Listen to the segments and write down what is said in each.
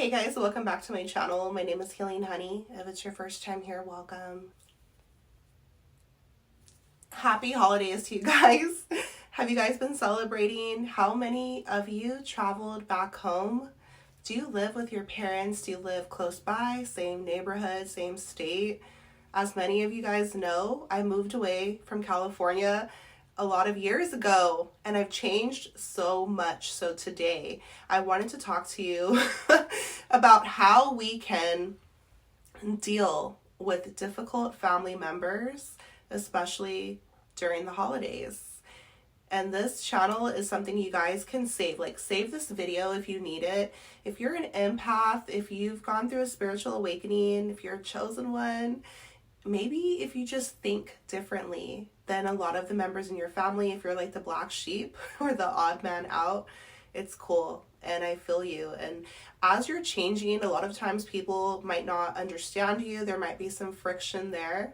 Hey guys, welcome back to my channel. My name is Healing Honey. If it's your first time here, welcome. Happy holidays to you guys. Have you guys been celebrating? How many of you traveled back home? Do you live with your parents? Do you live close by? Same neighborhood, same state? As many of you guys know, I moved away from California a lot of years ago and I've changed so much. So today I wanted to talk to you about how we can deal with difficult family members, especially during the holidays. And this channel is something you guys can save. Like, save this video if you need it. If you're an empath, if you've gone through a spiritual awakening, if you're a chosen one, maybe if you just think differently than a lot of the members in your family, if you're like the black sheep or the odd man out, it's cool. And I feel you. And as you're changing, a lot of times people might not understand you. There might be some friction there.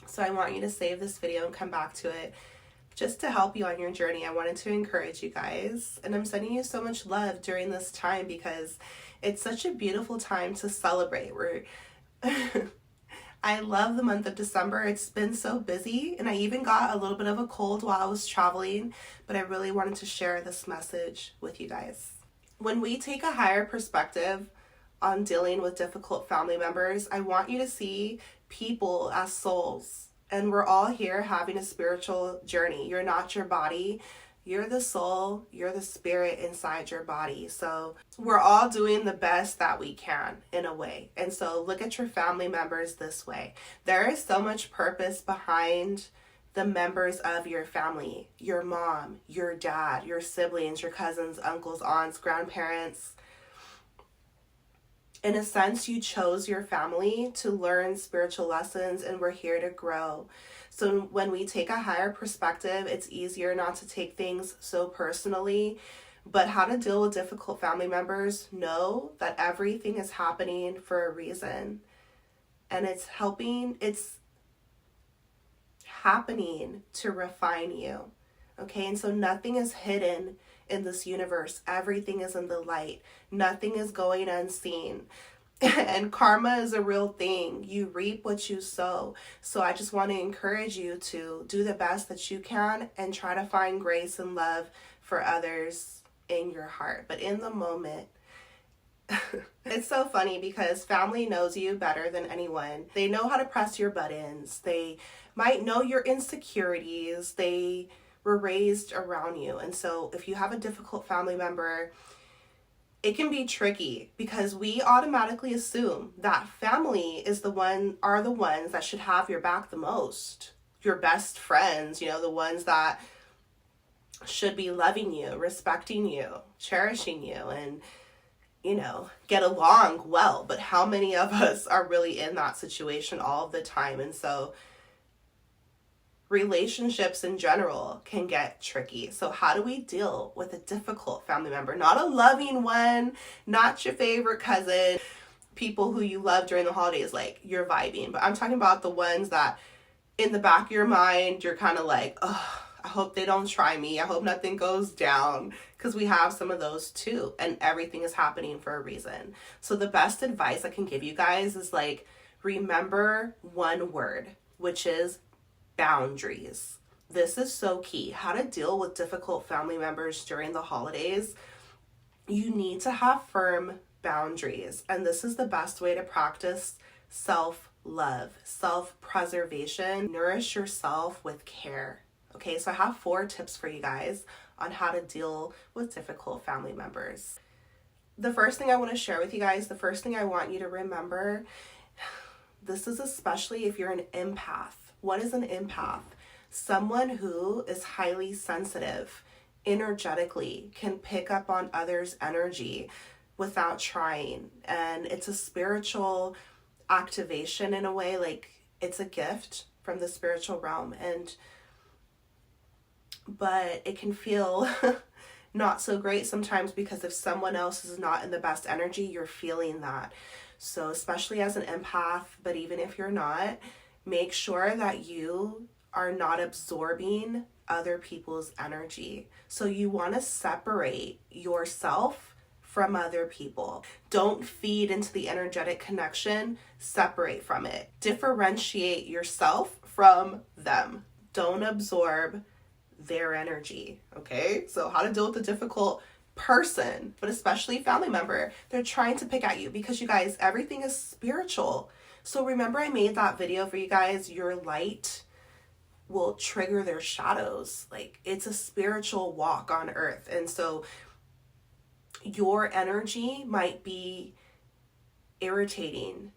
So I want you to save this video and come back to it just to help you on your journey. I wanted to encourage you guys. And I'm sending you so much love during this time because it's such a beautiful time to celebrate. I love the month of December. It's been so busy, and I even got a little bit of a cold while I was traveling, but I really wanted to share this message with you guys. When we take a higher perspective on dealing with difficult family members, I want you to see people as souls, and we're all here having a spiritual journey. You're not your body. You're the soul, you're the spirit inside your body. So we're all doing the best that we can in a way. And so look at your family members this way. There is so much purpose behind the members of your family. Your mom, your dad, your siblings, your cousins, uncles, aunts, grandparents. In a sense, you chose your family to learn spiritual lessons, and we're here to grow. So when we take a higher perspective, it's easier not to take things so personally. But how to deal with difficult family members, know that everything is happening for a reason. And it's happening to refine you. Okay, and so nothing is hidden in this universe. Everything is in the light. Nothing is going unseen. And karma is a real thing. You reap what you sow. So I just want to encourage you to do the best that you can and try to find grace and love for others in your heart. But in the moment, it's so funny because family knows you better than anyone. They know how to press your buttons. They might know your insecurities. They were raised around you. And so if you have a difficult family member, it can be tricky because we automatically assume that family are the ones that should have your back the most. Your best friends, the ones that should be loving you, respecting you, cherishing you, and, get along well. But how many of us are really in that situation all the time? And so relationships in general can get tricky. So how do we deal with a difficult family member? Not a loving one, not your favorite cousin, people who you love during the holidays, like you're vibing. But I'm talking about the ones that in the back of your mind, you're kind of like, oh, I hope they don't try me. I hope nothing goes down, because we have some of those too. And everything is happening for a reason. So the best advice I can give you guys is remember one word, which is boundaries. This is so key. How to deal with difficult family members during the holidays. You need to have firm boundaries. And this is the best way to practice self-love, self-preservation. Nourish yourself with care. Okay, so I have 4 tips for you guys on how to deal with difficult family members. The first thing I want to share with you guys, the first thing I want you to remember, this is especially if you're an empath. What is an empath? Someone who is highly sensitive, energetically, can pick up on others' energy without trying. And it's a spiritual activation in a way, it's a gift from the spiritual realm. But it can feel not so great sometimes because if someone else is not in the best energy, you're feeling that. So especially as an empath, but even if you're not, make sure that you are not absorbing other people's energy. So you want to separate yourself from other people. Don't feed into the energetic connection, separate from it. Differentiate yourself from them. Don't absorb their energy, okay? So how to deal with a difficult person, but especially family member. They're trying to pick at you because, you guys, everything is spiritual. So remember I made that video for you guys, your light will trigger their shadows. Like, it's a spiritual walk on earth. And so your energy might be irritating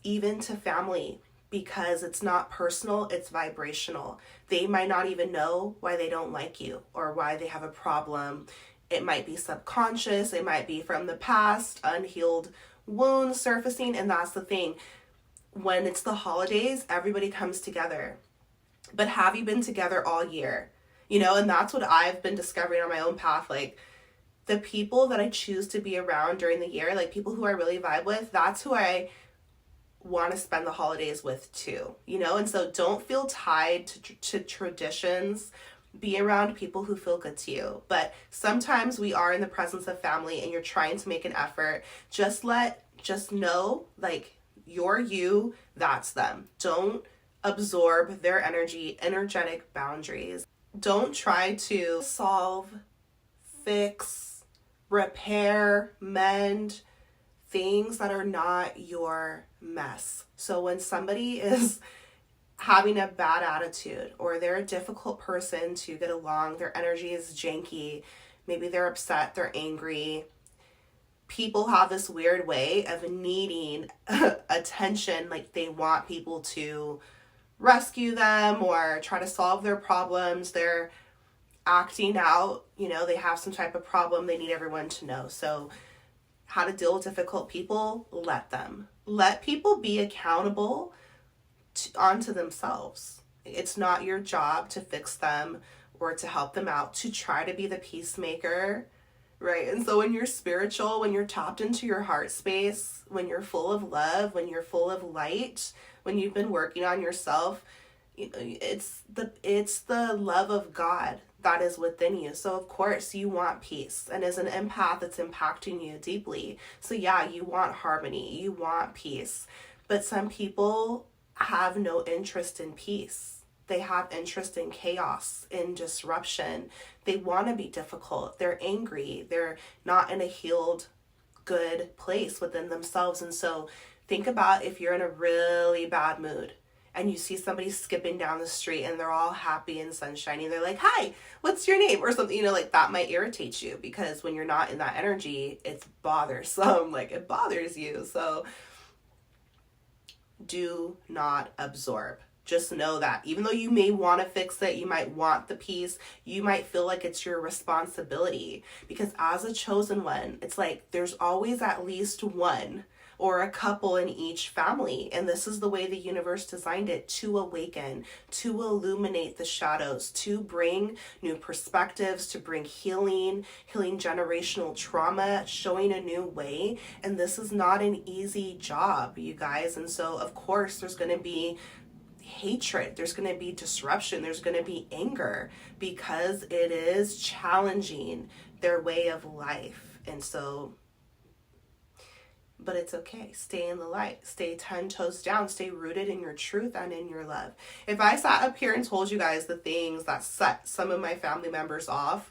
even to family because it's not personal, it's vibrational. They might not even know why they don't like you or why they have a problem. It might be subconscious, it might be from the past, unhealed wounds surfacing. And that's the thing. When it's the holidays, everybody comes together. But have you been together all year? And that's what I've been discovering on my own path. Like, the people that I choose to be around during the year, like people who I really vibe with, that's who I want to spend the holidays with too, And so don't feel tied to traditions. Be around people who feel good to you. But sometimes we are in the presence of family and you're trying to make an effort. Just know, like, you're you, that's them. Don't absorb their energy, energetic boundaries. Don't try to solve, fix, repair, mend things that are not your mess. So when somebody is having a bad attitude or they're a difficult person to get along, their energy is janky, maybe they're upset, they're angry, people have this weird way of needing attention. Like, they want people to rescue them or try to solve their problems. They're acting out, they have some type of problem. They need everyone to know. So how to deal with difficult people, let people be accountable onto themselves. It's not your job to fix them or to help them out, to try to be the peacemaker, right? And so when you're spiritual, when you're tapped into your heart space, when you're full of love, when you're full of light, when you've been working on yourself, it's the love of God that is within you. So of course you want peace. And as an empath, it's impacting you deeply. So yeah, you want harmony, you want peace. But some people have no interest in peace. They have interest in chaos, in disruption. They want to be difficult. They're angry. They're not in a healed, good place within themselves. And so think about if you're in a really bad mood and you see somebody skipping down the street and they're all happy and sunshiny. They're like, hi, what's your name? Or something, like that might irritate you because when you're not in that energy, it's bothersome. Like, it bothers you. So do not absorb. Just know that even though you may want to fix it, you might want the peace, you might feel like it's your responsibility. Because as a chosen one, it's like there's always at least one or a couple in each family. And this is the way the universe designed it, to awaken, to illuminate the shadows, to bring new perspectives, to bring healing generational trauma, showing a new way. And this is not an easy job, you guys. And so, of course, there's going to be hatred, there's going to be disruption, there's going to be anger, because it is challenging their way of life. And so, but it's okay. Stay in the light. Stay 10 toes down. Stay rooted in your truth and in your love. If I sat up here and told you guys the things that set some of my family members off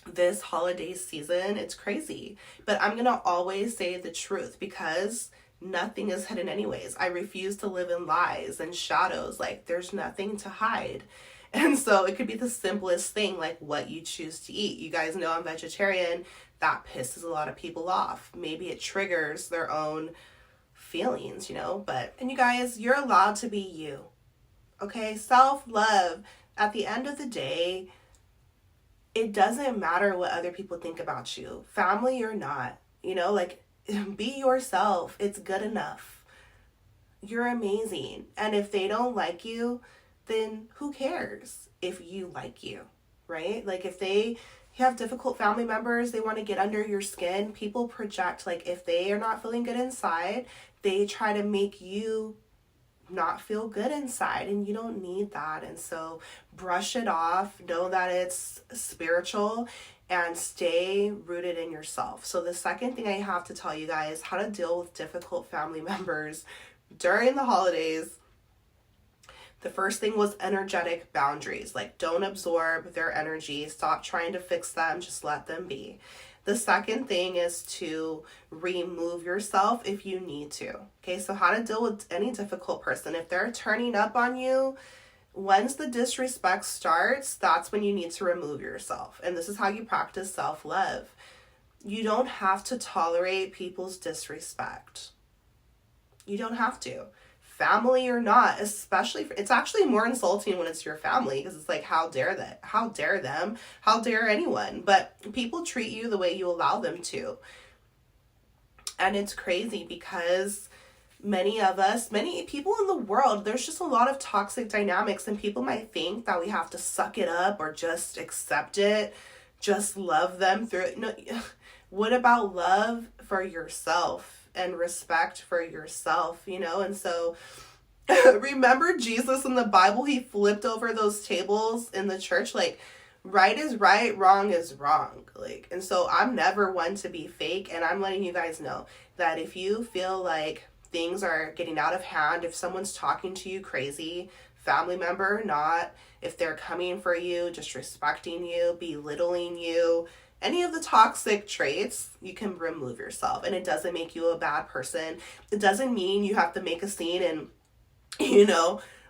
this holiday season, it's crazy. But I'm going to always say the truth because nothing is hidden anyways. I refuse to live in lies and shadows. Like, there's nothing to hide. And so it could be the simplest thing, like what you choose to eat. You guys know I'm vegetarian. That pisses a lot of people off. Maybe it triggers their own feelings, and you guys, you're allowed to be you. Okay? Self-love. At the end of the day, it doesn't matter what other people think about you. Family or not, be yourself. It's good enough. You're amazing. And if they don't like you, then who cares if you like you, right? Like, if they have difficult family members, they want to get under your skin, people project. Like, if they are not feeling good inside, they try to make you not feel good inside, and you don't need that. And so brush it off. Know that it's spiritual, and stay rooted in yourself. So the second thing I have to tell you guys, how to deal with difficult family members during the holidays. The first thing was energetic boundaries. Like, don't absorb their energy. Stop trying to fix them. Just let them be. The second thing is to remove yourself if you need to. Okay, so how to deal with any difficult person. If they're turning up on you, once the disrespect starts, that's when you need to remove yourself. And this is how you practice self-love. You don't have to tolerate people's disrespect. You don't have to. Family or not, especially it's actually more insulting when it's your family, because it's like, how dare that? How dare them? How dare anyone? But people treat you the way you allow them to. And it's crazy because many people in the world, there's just a lot of toxic dynamics, and people might think that we have to suck it up or just accept it, just love them through it. No, what about love for yourself and respect for yourself, And so remember Jesus in the Bible, he flipped over those tables in the church, like, right is right, wrong is wrong. Like, and so I'm never one to be fake, and I'm letting you guys know that if you feel like things are getting out of hand, if someone's talking to you crazy, family member or not, if they're coming for you, disrespecting you, belittling you, any of the toxic traits, you can remove yourself. And it doesn't make you a bad person. It doesn't mean you have to make a scene and,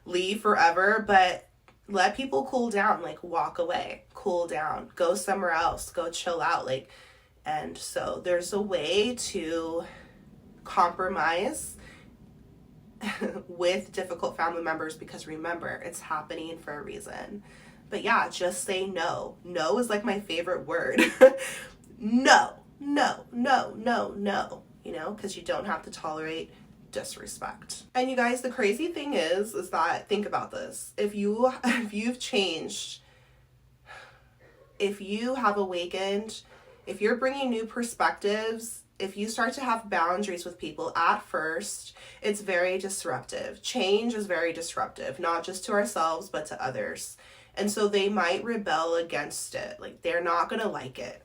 leave forever, but let people cool down, like, walk away, cool down, go somewhere else, go chill out. And so there's a way to compromise with difficult family members, because remember, it's happening for a reason. But yeah, just say no. No is like my favorite word. No, because you don't have to tolerate disrespect. And you guys, the crazy thing is that, think about this. If you've changed, if you have awakened, if you're bringing new perspectives, if you start to have boundaries with people, at first, it's very disruptive. Change is very disruptive, not just to ourselves, but to others. And so they might rebel against it. Like, they're not going to like it.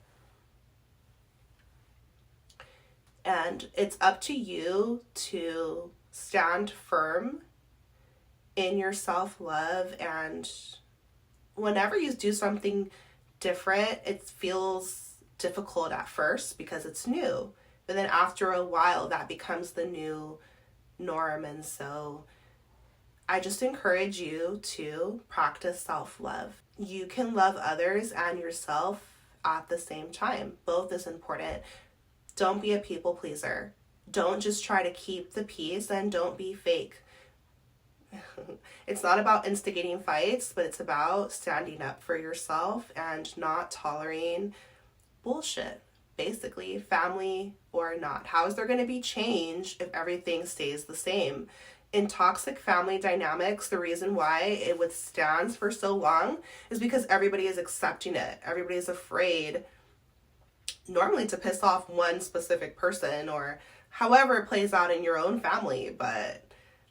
And it's up to you to stand firm in your self-love. And whenever you do something different, it feels difficult at first because it's new. But then after a while, that becomes the new norm. And so I just encourage you to practice self-love. You can love others and yourself at the same time. Both is important. Don't be a people pleaser. Don't just try to keep the peace, and don't be fake. It's not about instigating fights, but it's about standing up for yourself and not tolerating bullshit. Basically, family or not. How is there going to be change if everything stays the same? In toxic family dynamics, the reason why it withstands for so long is because everybody is accepting it. Everybody is afraid, normally to piss off one specific person, or however it plays out in your own family. But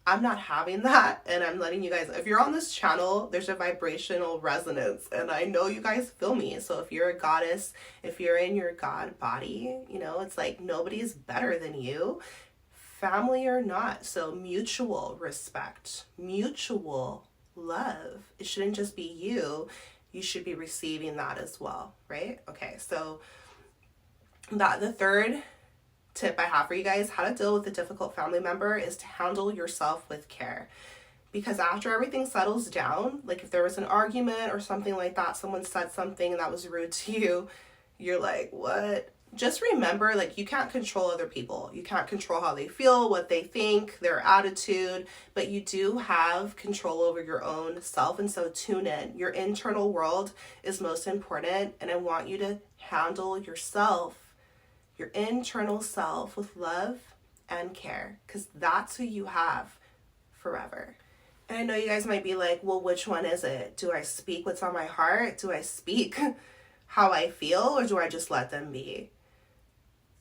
I'm not having that, and I'm letting you guys, if you're on this channel, there's a vibrational resonance, and I know you guys feel me. So if you're a goddess, if you're in your God body, it's like nobody's better than you, family or not. So mutual respect, mutual love. It shouldn't just be you. You should be receiving that as well, right? Okay, so the third tip I have for you guys, how to deal with a difficult family member, is to handle yourself with care. Because after everything settles down, like if there was an argument or something like that, someone said something that was rude to you, you're like, what? Just remember, like, you can't control other people. You can't control how they feel, what they think, their attitude, but you do have control over your own self. And so tune in. Your internal world is most important, and I want you to handle yourself, your internal self, with love and care, because that's who you have forever. And I know you guys might be like, well, which one is it? Do I speak what's on my heart? Do I speak how I feel, or do I just let them be?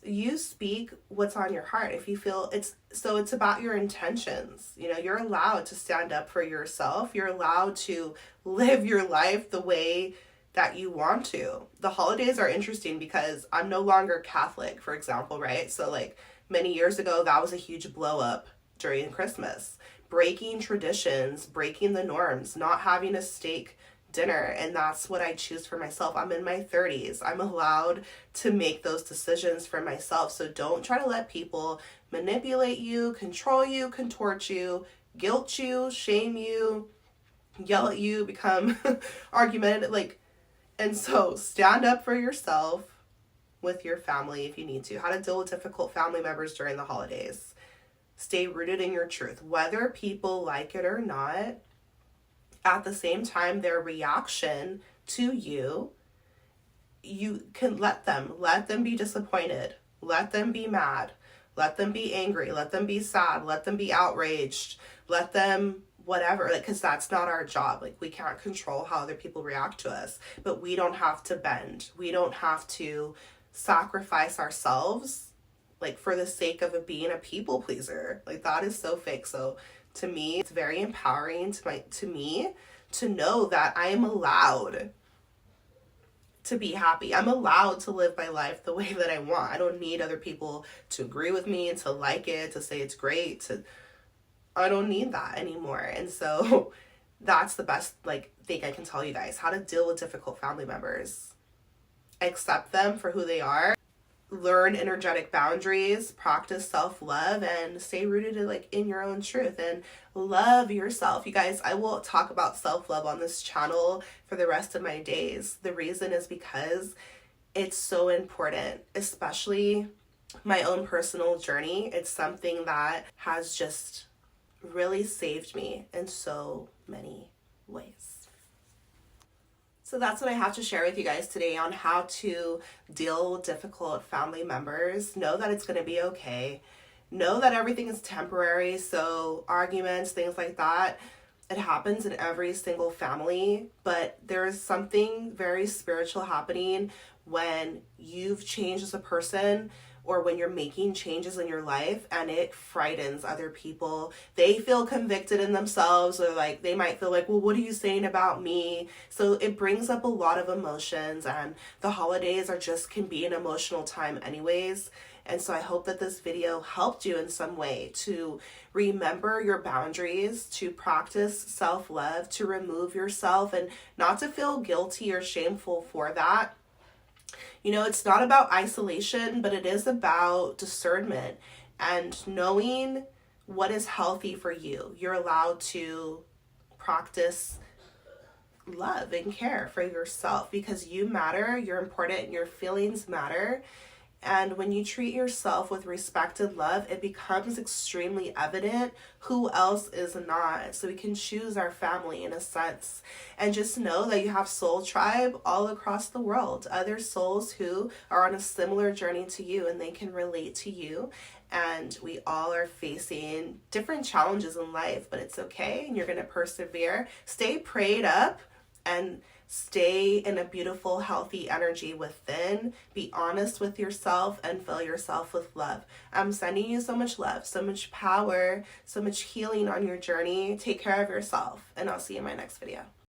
You speak what's on your heart. If you feel it's about your intentions. You're allowed to stand up for yourself. You're allowed to live your life the way that you want to. The holidays are interesting because I'm no longer Catholic, for example, right? So like many years ago, that was a huge blow up during Christmas. Breaking traditions, breaking the norms, not having a steak dinner, and that's what I choose for myself. I'm in my 30s. I'm allowed to make those decisions for myself. So don't try to let people manipulate you, control you, contort you, guilt you, shame you, yell at you, become argumentative. Like, and so stand up for yourself with your family if you need to. How to deal with difficult family members during the holidays. Stay rooted in your truth, whether people like it or not. At the same time, their reaction to you, you can let them be disappointed, let them be mad, let them be angry, let them be sad, let them be outraged, let them whatever, like, because that's not our job. Like, we can't control how other people react to us, but we don't have to bend, we don't have to sacrifice ourselves, like, for the sake of being a people pleaser. Like, that is so fake. So to me, it's very empowering to me to know that I am allowed to be happy. I'm allowed to live my life the way that I want. I don't need other people to agree with me and to like it, to say it's great. I don't need that anymore. And so that's the best thing I can tell you guys. How to deal with difficult family members. Accept them for who they are. Learn energetic boundaries, practice self-love, and stay rooted in your own truth and love yourself. You guys, I will talk about self-love on this channel for the rest of my days. The reason is because it's so important, especially my own personal journey. It's something that has just really saved me in so many ways. So that's what I have to share with you guys today on how to deal with difficult family members. Know that it's going to be okay. Know that everything is temporary. So arguments, things like that, it happens in every single family. But there is something very spiritual happening when you've changed as a person, or when you're making changes in your life and it frightens other people. They feel convicted in themselves, or they might feel like, well, what are you saying about me? So it brings up a lot of emotions, and the holidays can be an emotional time anyways. And so I hope that this video helped you in some way to remember your boundaries, to practice self-love, to remove yourself, and not to feel guilty or shameful for that. It's not about isolation, but it is about discernment and knowing what is healthy for you. You're allowed to practice love and care for yourself because you matter, you're important, and your feelings matter. And when you treat yourself with respect and love, it becomes extremely evident who else is not. So we can choose our family in a sense. And just know that you have soul tribe all across the world. Other souls who are on a similar journey to you, and they can relate to you. And we all are facing different challenges in life, but it's okay. And you're going to persevere. Stay prayed up and stay in a beautiful, healthy energy within. Be honest with yourself and fill yourself with love. I'm sending you so much love, so much power, so much healing on your journey. Take care of yourself, and I'll see you in my next video.